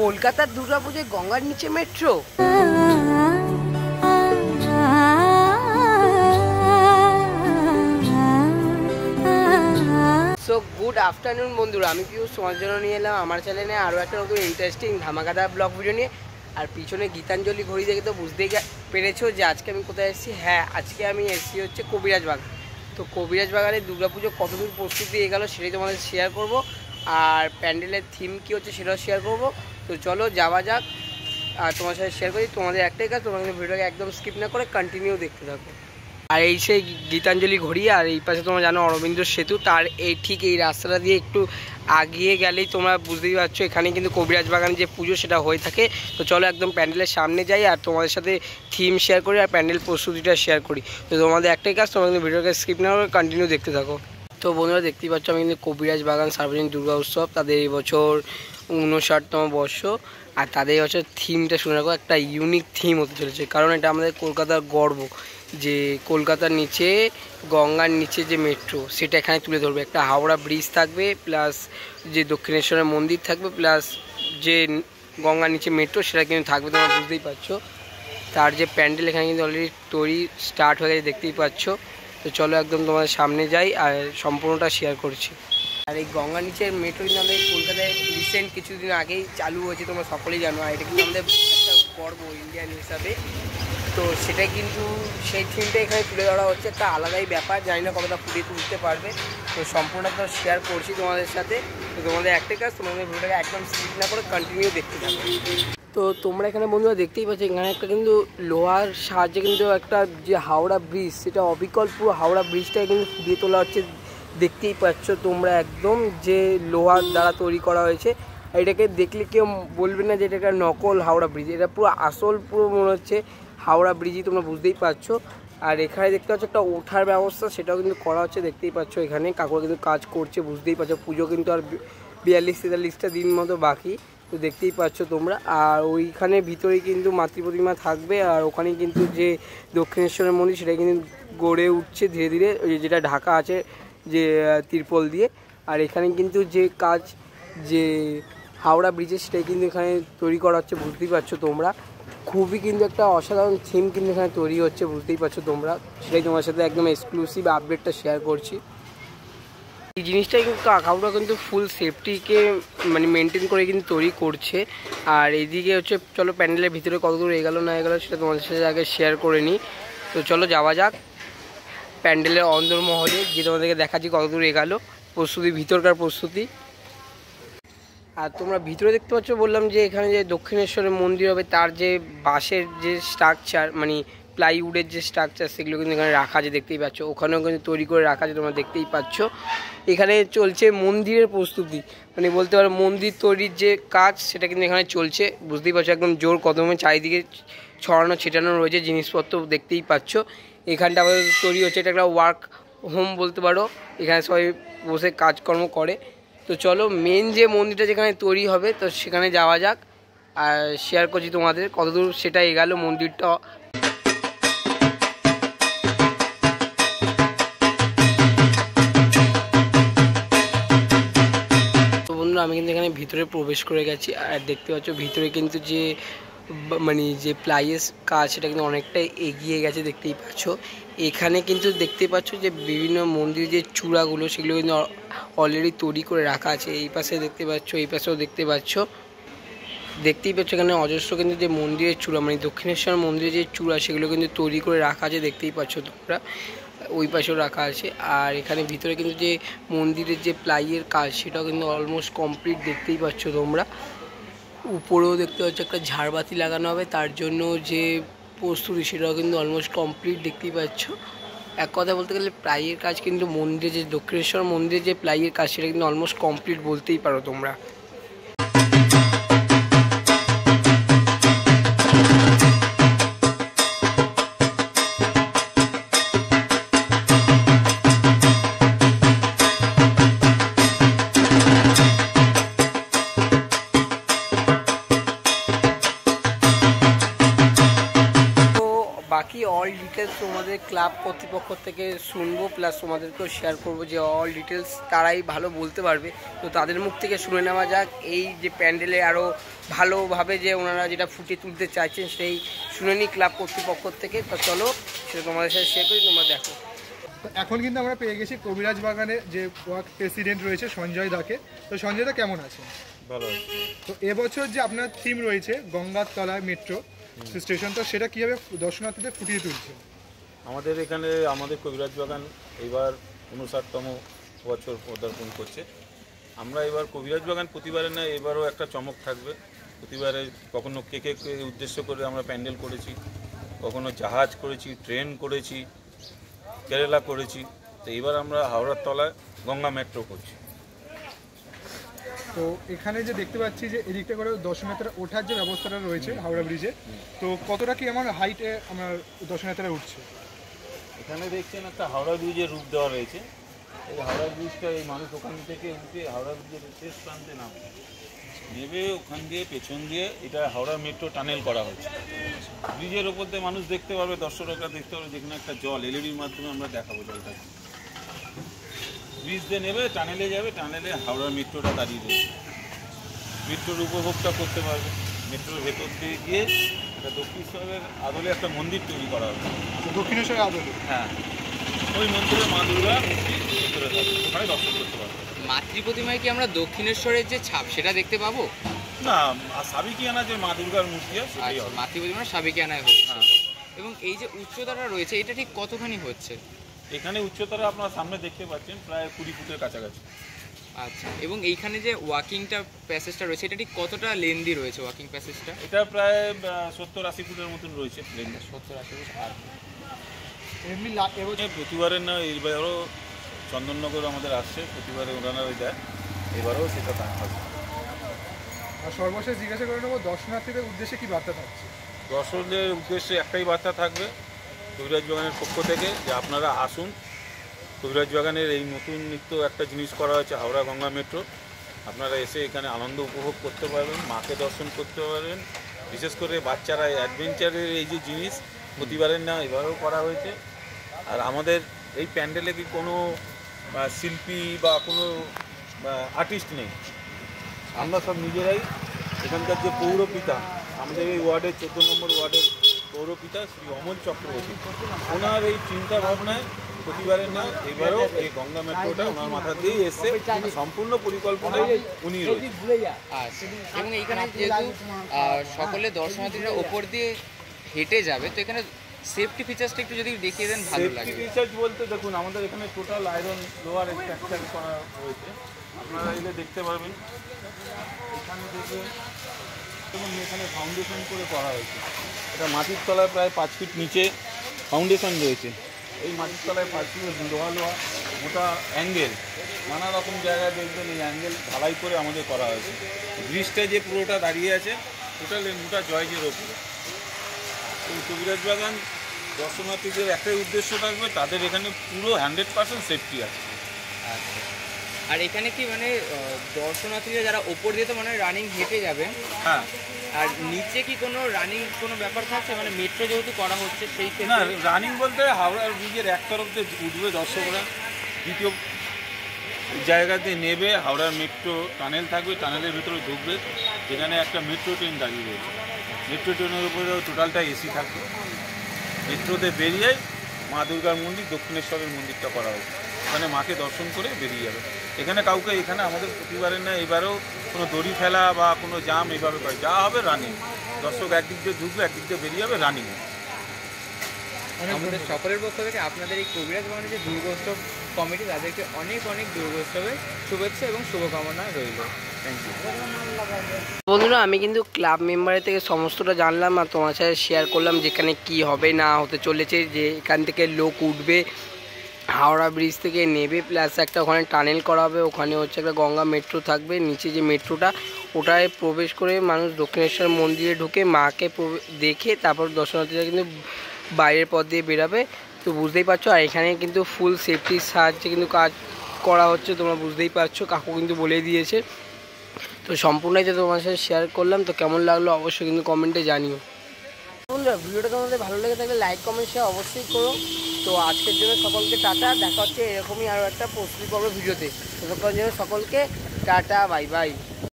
কলকাতার দুর্গাপুজোয় গঙ্গার নিচে মেট্রো। সো গুড আফটারনুন বন্ধুরা, আমি পিউষ তোমার জন্য নিয়ে এলাম আমার চ্যানেলে আরও একটা নতুন ইন্টারেস্টিং ধামাকাদার ব্লগ ভিডিও নিয়ে। আর পিছনে গীতাঞ্জলি ঘড়ি দেখে তো বুঝতেই পেরেছো যে আজকে আমি কোথায় এসেছি। হ্যাঁ, আজকে আমি এসেছি হচ্ছে কবিরাজ বাগান। তো কবিরাজ বাগানে দুর্গাপুজো কতদূর প্রস্তুতি এগোলো সেটাই তোমাদের শেয়ার করব, আর প্যান্ডেলের থিম কী হচ্ছে সেটাও শেয়ার করব। তো চলো যাওয়া যাক, আর তোমার সাথে শেয়ার করি। তোমাদের একটাই কাজ, তোমাদের ভিডিওটাকে একদম স্কিপ না করে কন্টিনিউ দেখতে থাকো। আর এই সেই গীতাঞ্জলি ঘড়ি, আর এই পাশে তোমরা জানো অরবিন্দ সেতু, তার ঠিক এই রাস্তাটা দিয়ে একটু আগিয়ে গেলেই তোমরা বুঝতেই পারছো এখানে কিন্তু কবিরাজ বাগানে যে পুজো সেটা হয়ে থাকে। তো চলো একদম প্যান্ডেলের সামনে যাই আর তোমাদের সাথে থিম শেয়ার করি আর প্যান্ডেল প্রস্তুতিটা শেয়ার করি। তো তোমাদের একটাই কাজ, তোমরা কিন্তু ভিডিওকে স্কিপ না করে কন্টিনিউ দেখতে থাকো। তো বন্ধুরা দেখতেই পাচ্ছ আমি কিন্তু কবিরাজ বাগান সার্বজনীন দুর্গা উৎসব, তাদের এই বছর 59তম বর্ষ। আর তাদের হচ্ছে থিমটা শুনে রাখো, একটা ইউনিক থিম হতে চলেছে, কারণ এটা আমাদের কলকাতার গর্ব যে কলকাতার নিচে গঙ্গার নিচে যে মেট্রো সেটা এখানে তুলে ধরবে। একটা হাওড়া ব্রিজ থাকবে, প্লাস যে দক্ষিণেশ্বরের মন্দির থাকবে, প্লাস যে গঙ্গার নিচে মেট্রো সেটা কিন্তু থাকবে, তোমরা বুঝতেই পারছো। তার যে প্যান্ডেল এখানে কিন্তু অলরেডি তৈরি স্টার্ট হয়ে গেছে, দেখতেই পাচ্ছ। তো চলো একদম তোমাদের সামনে যাই আর সম্পূর্ণটা শেয়ার করছি। আর এই গঙ্গার নিচের মেট্রো কিন্তু আমাদের কলকাতায় রিসেন্ট কিছুদিন আগেই চালু হয়েছে, তোমরা সকলেই জানো। আর এটা কিন্তু আমাদের একটা গর্ব ইন্ডিয়ান হিসাবে। তো সেটাই কিন্তু সেই থিমটা এখানে তুলে ধরা হচ্ছে, একটা আলাদাই ব্যাপার। জানি না কতটা ফুটিয়ে তুলতে পারবে, তো সম্পূর্ণটা শেয়ার করছি তোমাদের সাথে। তো তোমাদের একটাই কাজ, তোমাদের ভিডিওটাকে একদম স্কিপ না করে কন্টিনিউ দেখতে থাকো। তো তোমরা এখানে বন্ধুরা দেখতেই পাচ্ছ এখানে একটা কিন্তু লোহার সাহায্যে কিন্তু একটা যে হাওড়া ব্রিজ, সেটা অবিকল পুরো হাওড়া ব্রিজটাকে কিন্তু ফুটিয়ে তোলা হচ্ছে। দেখতেই পাচ্ছ তোমরা একদম যে লোহার দ্বারা তৈরি করা হয়েছে। এটাকে দেখলে কেউ বলবে না যে এটা একটা নকল হাওড়া ব্রিজ, এটা পুরো আসল, পুরো মনে হচ্ছে হাওড়া ব্রিজই, তোমরা বুঝতেই পারছো। আর এখানে দেখতে পাচ্ছ একটা ওঠার ব্যবস্থা, সেটাও কিন্তু করা হচ্ছে, দেখতেই পাচ্ছ। এখানে কাকুরা কিন্তু কাজ করছে, বুঝতেই পারছো। পুজো কিন্তু আর 42-43টা দিন মতো বাকি, তো দেখতেই পাচ্ছ তোমরা। আর ওইখানে ভিতরেই কিন্তু মাতৃ প্রতিমা থাকবে, আর ওখানেই কিন্তু যে দক্ষিণেশ্বরের মন্দির সেটা কিন্তু গড়ে উঠছে ধীরে ধীরে, যেটা ঢাকা আছে যে তিরপল দিয়ে। আর এখানে কিন্তু যে কাজ যে হাওড়া ব্রিজের সেটাই কিন্তু এখানে তৈরি করা হচ্ছে, বুঝতেই পারছো তোমরা। খুবই কিন্তু একটা অসাধারণ থিম কিন্তু এখানে তৈরি হচ্ছে, বুঝতেই পারছো তোমরা। সেটাই তোমার সাথে একদম এক্সক্লুসিভ আপডেটটা শেয়ার করছি। এই জিনিসটাই কিন্তু কাকুরা কিন্তু ফুল সেফটিকে মানে মেনটেন করে কিন্তু তৈরি করছে। আর এইদিকে হচ্ছে চলো প্যান্ডেলের ভিতরে কত দূর এগোলো না এগোলো সেটা তোমাদের সাথে আগে শেয়ার করে নিই। তো চলো যাওয়া যাক প্যান্ডেলের অন্দরমহলে, গিয়ে তোমাদেরকে দেখাচ্ছি কত দূর এগোলো প্রস্তুতি, ভিতরকার প্রস্তুতি। আর তোমরা ভিতরে দেখতে পাচ্ছ, বললাম যে এখানে যে দক্ষিণেশ্বরের মন্দির হবে তার যে বাঁশের যে স্ট্রাকচার মানে প্লাইউডের যে স্ট্রাকচার সেগুলো কিন্তু এখানে রাখা আছে, দেখতেই পাচ্ছ। ওখানেও কিন্তু তৈরি করে রাখা আছে, তোমরা দেখতেই পাচ্ছ। এখানে চলছে মন্দিরের প্রস্তুতি, মানে বলতে পারো মন্দির তৈরির যে কাজ সেটা কিন্তু এখানে চলছে, বুঝতেই পারছো। একদম জোর কদমে চারিদিকে ছড়ানো ছিটানো রয়েছে জিনিসপত্র, দেখতেই পাচ্ছ। এখানটা আবার তৈরি হচ্ছে, এটা একটা ওয়ার্ক হোম বলতে পারো, এখানে সবাই বসে কাজকর্ম করে। তো চলো মেন যে মন্দিরটা যেখানে তৈরি হবে তো সেখানে যাওয়া যাক, আর শেয়ার করছি তোমাদের কতদূর সেটা এগোলো মন্দিরটা। তো বন্ধুরা আমি কিন্তু এখানে ভিতরে প্রবেশ করে গেছি, আর দেখতে পাচ্ছ ভিতরে কিন্তু যে মানে যে প্লাইয়ের কাজ সেটা কিন্তু অনেকটাই এগিয়ে গেছে, দেখতেই পাচ্ছ। এখানে কিন্তু দেখতে পাচ্ছ যে বিভিন্ন মন্দিরের যে চূড়াগুলো সেগুলো কিন্তু অলরেডি তৈরি করে রাখা আছে। এই পাশে দেখতে পাচ্ছ, এই পাশেও দেখতেই পাচ্ছ, দেখতেই পাচ্ছ। এখানে অজস্র কিন্তু যে মন্দিরের চূড়া মানে দক্ষিণেশ্বর মন্দিরের যে চূড়া সেগুলো কিন্তু তৈরি করে রাখা আছে, দেখতেই পাচ্ছ তোমরা। ওই পাশেও রাখা আছে। আর এখানে ভিতরে কিন্তু যে মন্দিরের যে প্লাইয়ের কাজ সেটাও কিন্তু অলমোস্ট কমপ্লিট, দেখতেই পাচ্ছ তোমরা। উপরেও দেখতে পাচ্ছ একটা ঝাড়বাতি লাগানো হবে, তার জন্য যে প্রস্তুতি সেটাও কিন্তু অলমোস্ট কমপ্লিট, দেখতেই পাচ্ছ। এক কথা বলতে গেলে প্লাইয়ের কাজ কিন্তু মন্দিরে যে দক্ষিণেশ্বর মন্দিরে যে প্লাইয়ের কাজ সেটা কিন্তু অলমোস্ট কমপ্লিট বলতেই পারো তোমরা। বাকি অল ডিটেলস তোমাদের ক্লাব কর্তৃপক্ষ থেকে শুনবো, প্লাস তোমাদেরকেও শেয়ার করবো যে অল ডিটেলস তারাই ভালো বলতে পারবে। তো তাদের মুখ থেকে শুনে নেওয়া যাক এই যে প্যান্ডেলে আরও ভালোভাবে যে ওনারা যেটা ফুটিয়ে তুলতে চাইছেন সেই শুনে নিই ক্লাব কর্তৃপক্ষ থেকে। তো চলো সেটা তোমাদের সাথে শেয়ার করি, তোমরা দেখো। এখন কিন্তু আমরা পেয়ে গেছি কবিরাজ বাগানের যে ওয়ার্ক প্রেসিডেন্ট রয়েছে সঞ্জয় দাকে। তো সঞ্জয় দা কেমন আছেন? ভালো। তো এবছর যে আপনার থিম রয়েছে গঙ্গার তলায় মেট্রো স্টেশন, তো সেটা কীভাবে দর্শনার্থীদের ফুটিয়ে তুলছে? আমাদের এখানে আমাদের কবিরাজ বাগান এবার 59তম বছর পদার্পণ করছে। আমরা এবার কবিরাজ বাগান প্রতিবারে না এবারও একটা চমক থাকবে। প্রতিবারে কখনো কেকে উদ্দেশ্য করে আমরা প্যান্ডেল করেছি, কখনো জাহাজ করেছি, ট্রেন করেছি, কেরালা করেছি। তো এবার আমরা হাওড়ার তলায় গঙ্গা মেট্রো করছি। তো এখানে যে দেখতে পাচ্ছি যে এদিকটা করে দর্শনার্থীরা ওঠার যে ব্যবস্থাটা রয়েছে হাওড়া ব্রিজে, তো কতটা কি আমার হাইটে আমার দর্শনার্থীরা উঠছে? এখানে দেখছেন একটা হাওড়া ব্রিজের রূপ দেওয়া রয়েছে। এই হাওড়া ব্রিজটা এই মানুষ ওখান থেকে উঠে হাওড়া ব্রিজের শেষ প্রান্তে নেবে ওখান দিয়ে পেছন দিয়ে এটা হাওড়া মেট্রো টানেল করা হয়েছে। ব্রিজের ওপর দিয়ে মানুষ দেখতে পারবে, দর্শকরা দেখতে পারবে, যেখানে একটা জল এলইডির মাধ্যমে আমরা দেখাবো জলটা। ব্রিজ দিয়ে নেবে, টানেলে যাবে, টানেলে হাওড়া মেট্রোটা দাঁড়িয়ে রয়েছে। মেট্রোর উপভোগটা করতে পারবে। মেট্রোর ভেতর দিয়ে গিয়ে এটা দক্ষিণেশ্বরের আদলে একটা মন্দির তৈরি করা হবে। দক্ষিণেশ্বরের আদলে? হ্যাঁ, ওই মন্দিরে মা দুর্গা ভেতরে থাকবে, ওখানে দর্শন করতে পারবে। মাতৃ প্রতিমায় কি আমরা দক্ষিণেশ্বরের যে ছাপ সেটা দেখতে পাবো? না, সাবিকিয়ানা যে মা দুর্গার মূর্তি আছে সেটাই হবে। মাতৃ প্রতিমা সাবিকিয়ানায় হচ্ছে। হ্যাঁ। এবং এই যে উচ্চতাটা রয়েছে এটা ঠিক কতখানি হচ্ছে? এখানে উচ্চতারা আপনার সামনে দেখতে পাচ্ছেন প্রায় 20 ফুটের কাছাকাছি। আচ্ছা, এবং এইখানে যে ওয়াকিংটা প্যাসেজটা রয়েছে এটা ঠিক কতটা লেন্দি রয়েছে ওয়াকিং প্যাসেজটা? এটা প্রায় 70-80 ফুটের মতন রয়েছে প্লেনটা। 70-80 ফুট। এমনি এবছর প্রতিবারের না এবারও চন্দননগর আমাদের আসছে, প্রতিবারে ওনারাই দেয়, এবারেও সেটা তা হবে। আর সর্বশেষ জিজ্ঞাসা করে নেবো দর্শনার্থীদের উদ্দেশ্যে কি বার্তা থাকছে? দর্শকদের উদ্দেশ্যে একটাই বার্তা থাকবে কবিরাজ বাগানের পক্ষ থেকে যে আপনারা আসুন। কবিরাজ বাগানের এই নতুন নিত্য একটা জিনিস করা হয়েছে হাওড়া গঙ্গা মেট্রো। আপনারা এসে এখানে আনন্দ উপভোগ করতে পারবেন, মাকে দর্শন করতে পারবেন। বিশেষ করে বাচ্চারা অ্যাডভেঞ্চারের এই যে জিনিস প্রতিবারের না এবারেও করা হয়েছে। আর আমাদের এই প্যান্ডেলে কি কোনো শিল্পী বা কোনো আর্টিস্ট নেই, আমরা সব নিজেরাই। এখানকার যে পৌরপিতা, আমাদের এই ওয়ার্ডের 14 নম্বর ওয়ার্ডের পৌরপিতা শ্রী অমল চক্রবর্তী, ওনার এই চিন্তা ভাবনায় প্রতিবারের না এবারেও এই গঙ্গা মেট্রোটা ওনার মাথা দিয়েই এসছে, সম্পূর্ণ পরিকল্পনায় উনি রয়েছে। আচ্ছা, এবং এইখানে যেহেতু সকলে দর্শনার্থীরা ওপর দিয়ে হেঁটে যাবে, তো এখানে সেফটি ফিচার্সটা একটু যদি দেখিয়ে দেন ভালো লাগে। সেফটি ফিচার্স বলতে দেখুন আমাদের এখানে টোটাল আয়রন লোহার স্ট্রাকচার করা হয়েছে, আপনারা এলে দেখতে পারবেন। এখানে দেখবেন এবং এখানে ফাউন্ডেশন করে করা হয়েছে। এটা মাটির তলায় প্রায় 5 ফিট নিচে ফাউন্ডেশন রয়েছে। এই মাটির তলায় 5 ফিট লোহা মোটা অ্যাঙ্গেল, নানা রকম জায়গায় দেখবেন এই অ্যাঙ্গেল ঢালাই করে আমাদের করা হয়েছে। ব্রিজটা যে পুরোটা দাঁড়িয়ে আছে টোটাল এই মোটা জয়জের ওপরে। এই কবিরাজ বাগান দর্শনার্থীদের একটাই উদ্দেশ্য থাকবে, তাদের এখানে পুরো 100% সেফটি আছে। আচ্ছা, আর এখানে কি মানে দর্শনার্থীরা যারা ওপর দিয়ে তো মানে রানিং হেঁটে যাবে, হ্যাঁ, আর নিচে কি কোনো রানিং কোনো ব্যাপার থাকছে? মানে মেট্রো যেহেতু করা হচ্ছে সেই না, ক্ষেত্রে রানিং বলতে হাওড়ার ব্রিজের এক তরফ দিয়ে উঠবে দর্শকরা, দ্বিতীয় জায়গাতে নেবে, হাওড়ার মেট্রো টানেল থাকবে, টানেলের ভিতরে ঢুকবে, যেখানে একটা মেট্রো ট্রেন দাঁড়িয়ে রয়েছে। মেট্রো ট্রেনের উপরে টোটালটা এসি থাকবে। মেট্রোতে বেরিয়ে মা দুর্গার মন্দির, দক্ষিণেশ্বরের মন্দিরটা করা হয়েছে, ওখানে মাকে দর্শন করে বেরিয়ে যাবে। এখানে কাউকে এখানে আমাদের প্রতিবারের না এবারেও কোনো দড়ি ফেলা বা কোনো জাম এইভাবে করে, যা হবে রানিং। দর্শক একদিক দিয়ে ঢুকবে, একদিক দিয়ে বেরিয়ে যাবে, রানিং। আমাদের সকলের পক্ষ থেকে আপনাদের এই কবিরাজ বাগানের যে দুর্গোৎসব কমিটি, তাদেরকে অনেক অনেক দুর্গোৎসবের শুভেচ্ছা এবং শুভকামনা রইল। Thank you. বন্ধুরা, আমি কিন্তু ক্লাব মেম্বারের থেকে সমস্তটা জানলাম আর তোমার সাথে শেয়ার করলাম যেখানে কি হবে না হতে চলেছে। যে এখান থেকে লোক উঠবে, হাওড়া ব্রিজ থেকে নেবে, প্লাস একটা ওখানে টানেল করা হবে, ওখানে হচ্ছে একটা গঙ্গা মেট্রো থাকবে। নিচে যে মেট্রোটা ওটায় প্রবেশ করে মানুষ দক্ষিণেশ্বর মন্দিরে ঢুকে মাকে দেখে তারপর দর্শনার্থীরা কিন্তু বাইরের পথ দিয়ে বেরাবে। তো বুঝতেই পারছো, আর এখানে কিন্তু ফুল সেফটির সাহায্যে কিন্তু কাজ করা হচ্ছে, তোমরা বুঝতেই পারছো, কাকু কিন্তু বলে দিয়েছে। তো সম্পূর্ণই তো তোমার সাথে শেয়ার করলাম। তো কেমন লাগলো অবশ্যই কিন্তু কমেন্টে জানিও। বন্ধুরা ভিডিওটা তোমাদের ভালো লেগে থাকলে লাইক কমেন্ট শেয়ার অবশ্যই করো। তো আজকের জন্য সকলকে টাটা, দেখা হচ্ছে এরকমই আরও একটা প্রস্তুতি পর্ব ভিডিওতে। ততক্ষণ জন্য সকলকে টাটা, বাই বাই।